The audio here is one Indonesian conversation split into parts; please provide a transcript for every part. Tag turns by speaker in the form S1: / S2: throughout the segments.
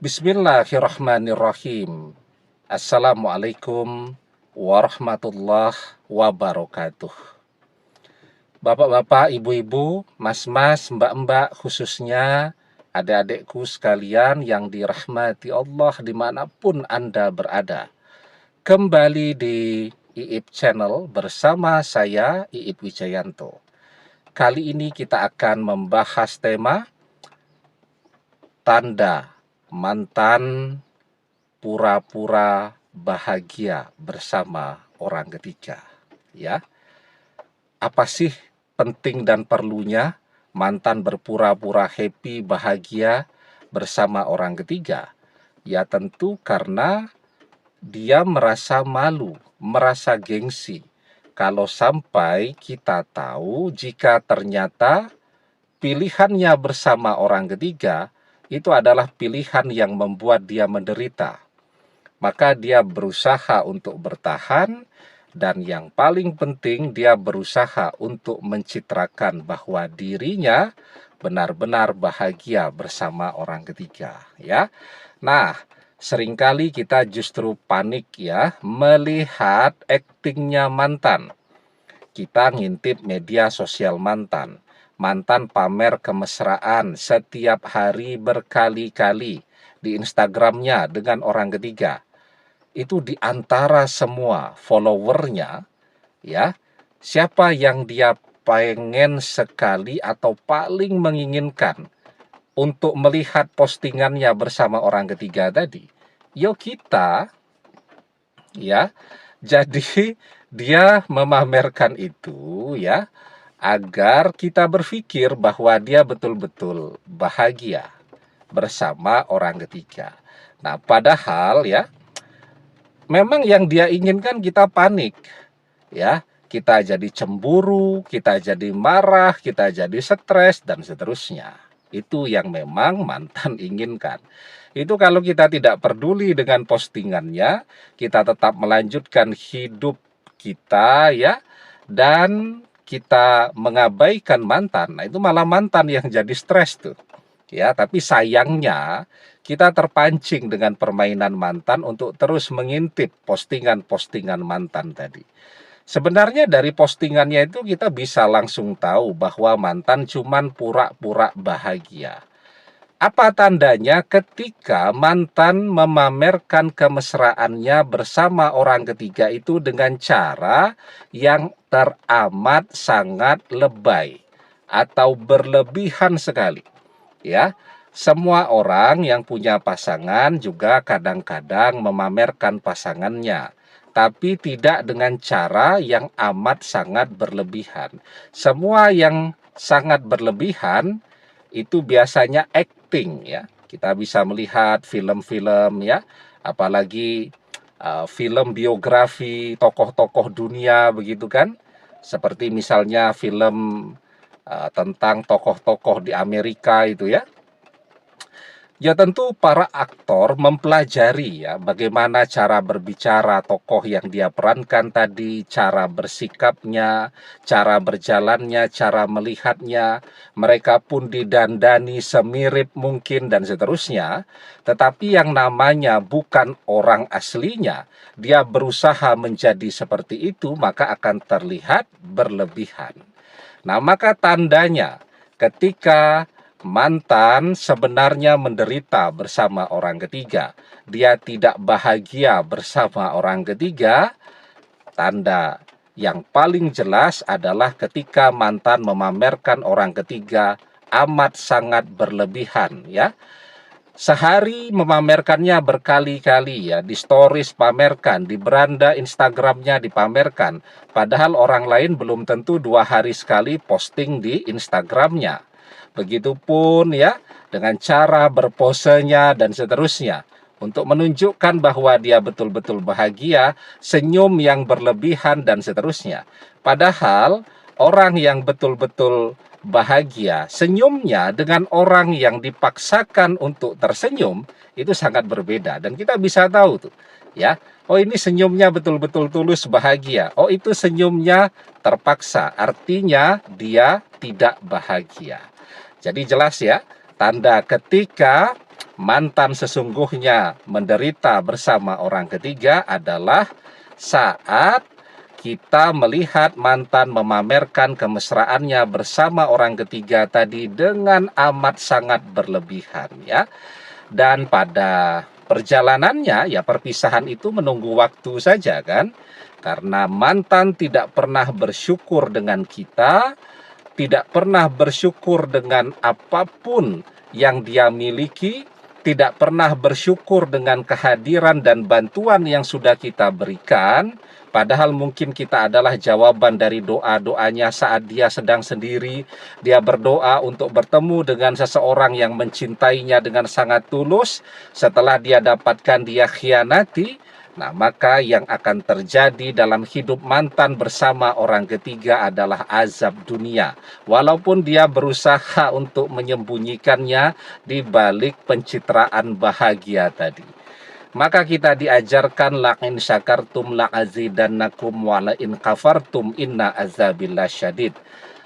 S1: Bismillahirrahmanirrahim. Assalamualaikum warahmatullahi wabarakatuh. Bapak-bapak, ibu-ibu, mas-mas, mbak-mbak, khususnya adik-adikku sekalian yang dirahmati Allah dimanapun Anda berada. Kembali di IIP Channel bersama saya, IIP Wijayanto. Kali ini kita akan membahas tema tanda mantan pura-pura bahagia bersama orang ketiga. Ya, apa sih penting dan perlunya mantan berpura-pura happy bahagia bersama orang ketiga? Ya tentu karena dia merasa malu, merasa gengsi kalau sampai kita tahu jika ternyata pilihannya bersama orang ketiga itu adalah pilihan yang membuat dia menderita. Maka dia berusaha untuk bertahan, dan yang paling penting dia berusaha untuk mencitrakan bahwa dirinya benar-benar bahagia bersama orang ketiga, ya. Nah, seringkali kita justru panik ya melihat aktingnya mantan. Kita ngintip media sosial mantan. Mantan pamer kemesraan setiap hari berkali-kali di Instagramnya dengan orang ketiga. Itu di antara semua followernya, ya, siapa yang dia pengen sekali atau paling menginginkan untuk melihat postingannya bersama orang ketiga tadi? Yo kita, ya. Jadi dia memamerkan itu ya agar kita berpikir bahwa dia betul-betul bahagia bersama orang ketiga. Nah, padahal ya memang yang dia inginkan kita panik, ya. Kita jadi cemburu, kita jadi marah, kita jadi stres dan seterusnya. Itu yang memang mantan inginkan. Itu kalau kita tidak peduli dengan postingannya, kita tetap melanjutkan hidup kita ya, dan kita mengabaikan mantan. Nah, itu malah mantan yang jadi stres tuh. Ya, tapi sayangnya kita terpancing dengan permainan mantan untuk terus mengintip postingan-postingan mantan tadi. Sebenarnya dari postingannya itu kita bisa langsung tahu bahwa mantan cuman pura-pura bahagia. Apa tandanya ketika mantan memamerkan kemesraannya bersama orang ketiga itu dengan cara yang teramat sangat lebay atau berlebihan sekali? Ya, semua orang yang punya pasangan juga kadang-kadang memamerkan pasangannya, tapi tidak dengan cara yang amat sangat berlebihan. Semua yang sangat berlebihan itu biasanya acting ya. Kita bisa melihat film-film ya, apalagi film biografi tokoh-tokoh dunia begitu kan. Seperti misalnya film tentang tokoh-tokoh di Amerika itu ya. Ya tentu para aktor mempelajari ya bagaimana cara berbicara tokoh yang dia perankan tadi, cara bersikapnya, cara berjalannya, cara melihatnya. Mereka pun didandani semirip mungkin dan seterusnya. Tetapi yang namanya bukan orang aslinya, dia berusaha menjadi seperti itu, maka akan terlihat berlebihan. Nah, maka tandanya ketika mantan sebenarnya menderita bersama orang ketiga, dia tidak bahagia bersama orang ketiga, tanda yang paling jelas adalah ketika mantan memamerkan orang ketiga amat sangat berlebihan ya. Sehari memamerkannya berkali-kali ya, di stories pamerkan, di beranda Instagramnya dipamerkan. Padahal orang lain belum tentu 2 hari sekali posting di Instagramnya. Begitupun ya dengan cara berposenya dan seterusnya. Untuk menunjukkan bahwa dia betul-betul bahagia, senyum yang berlebihan dan seterusnya. Padahal orang yang betul-betul bahagia, senyumnya dengan orang yang dipaksakan untuk tersenyum itu sangat berbeda, dan kita bisa tahu tuh ya, oh ini senyumnya betul-betul tulus bahagia, oh itu senyumnya terpaksa, artinya dia tidak bahagia. Jadi jelas ya, tanda ketika mantan sesungguhnya menderita bersama orang ketiga adalah saat kita melihat mantan memamerkan kemesraannya bersama orang ketiga tadi dengan amat sangat berlebihan, ya. Dan pada perjalanannya, ya perpisahan itu menunggu waktu saja kan. Karena mantan tidak pernah bersyukur dengan kita, tidak pernah bersyukur dengan apapun yang dia miliki, tidak pernah bersyukur dengan kehadiran dan bantuan yang sudah kita berikan, padahal mungkin kita adalah jawaban dari doa-doanya saat dia sedang sendiri. Dia berdoa untuk bertemu dengan seseorang yang mencintainya dengan sangat tulus. Setelah dia dapatkan, dia khianati. Nah, maka yang akan terjadi dalam hidup mantan bersama orang ketiga adalah azab dunia. Walaupun dia berusaha untuk menyembunyikannya di balik pencitraan bahagia tadi. Maka kita diajarkan la in syakartum la azidannakum wa la in kafartum inna azabillah syadid.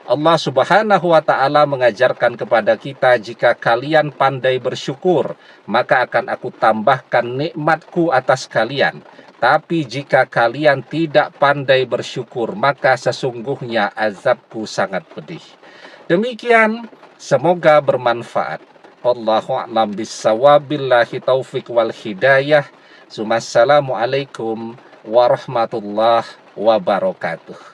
S1: Allah Subhanahu wa taala mengajarkan kepada kita, jika kalian pandai bersyukur, maka akan aku tambahkan nikmatku atas kalian. Tapi jika kalian tidak pandai bersyukur, maka sesungguhnya azabku sangat pedih. Demikian, semoga bermanfaat. Wallahu a'lam bissawab, billahi taufik wal hidayah. Assalamualaikum warahmatullahi wabarakatuh.